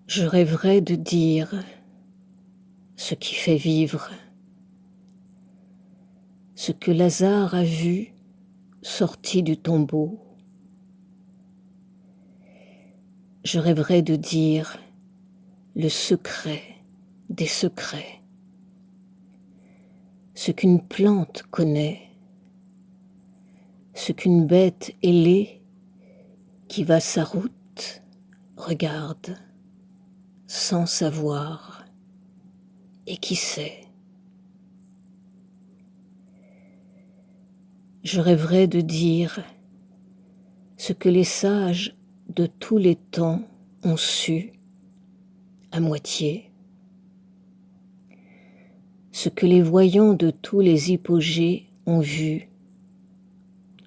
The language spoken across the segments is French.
Je rêverais de dire ce qui fait vivre, ce que Lazare a vu sorti du tombeau. Je rêverais de dire le secret des secrets, ce qu'une plante connaît, ce qu'une bête ailée qui va sa route regarde sans savoir et qui sait. Je rêverais de dire ce que les sages de tous les temps ont su à moitié, ce que les voyants de tous les hypogées ont vu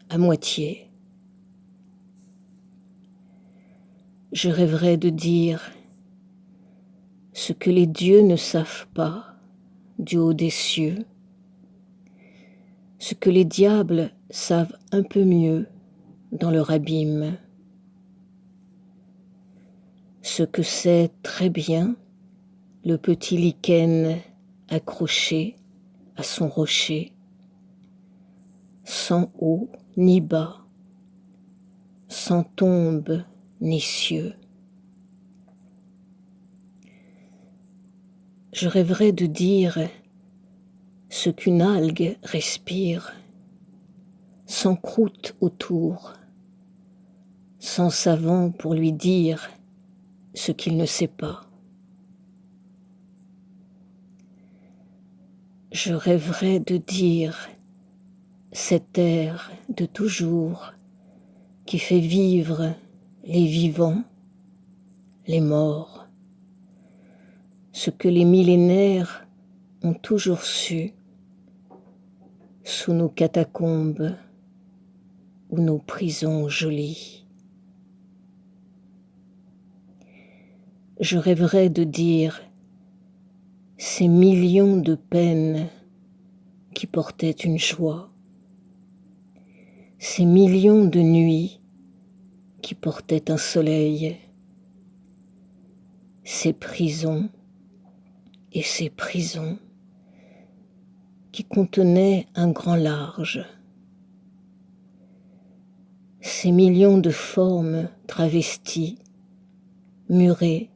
à moitié. Je rêverais de dire ce que les dieux ne savent pas du haut des cieux, ce que les diables savent un peu mieux dans leur abîme, ce que sait très bien le petit lichen accroché à son rocher, sans haut ni bas, sans tombe ni cieux. Je rêverais de dire ce qu'une algue respire, sans croûte autour, sans savant pour lui dire ce qu'il ne sait pas. Je rêverais de dire cet air de toujours qui fait vivre les vivants, les morts, ce que les millénaires ont toujours su sous nos catacombes ou nos prisons jolies. Je rêverais de dire ces millions de peines qui portaient une joie, ces millions de nuits qui portaient un soleil, ces prisons et ces prisons qui contenaient un grand large, ces millions de formes travesties, murées,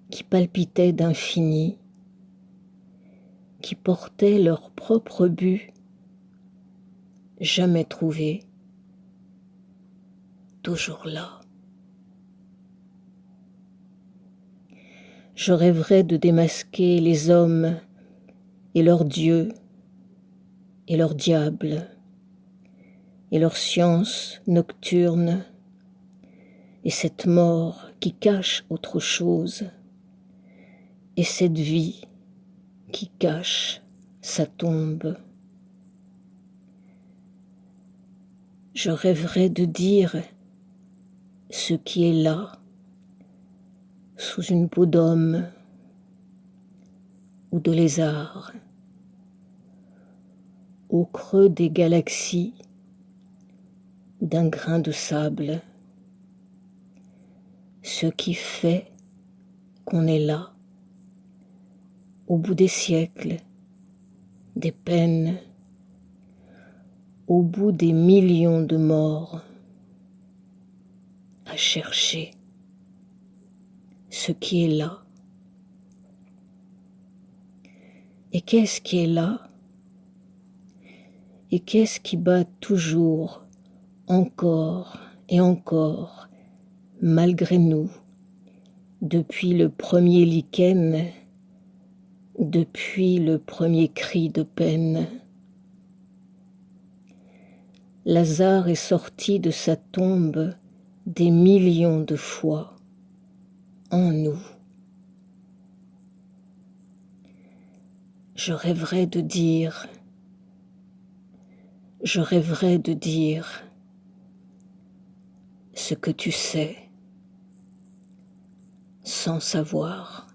qui palpitaient d'infini, qui portaient leur propre but, jamais trouvé, toujours là. Je rêverais de démasquer les hommes et leurs dieux et leurs diables et leurs sciences nocturnes et cette mort qui cache autre chose et cette vie qui cache sa tombe. Je rêverais de dire ce qui est là, sous une peau d'homme ou de lézard, au creux des galaxies ou d'un grain de sable, ce qui fait qu'on est là, au bout des siècles, des peines, au bout des millions de morts, à chercher ce qui est là. Et qu'est-ce qui est là? Et qu'est-ce qui bat toujours, encore et encore, malgré nous, depuis le premier lichen, depuis le premier cri de peine? Lazare est sorti de sa tombe des millions de fois en nous. Je rêverais de dire ce que tu sais sans savoir.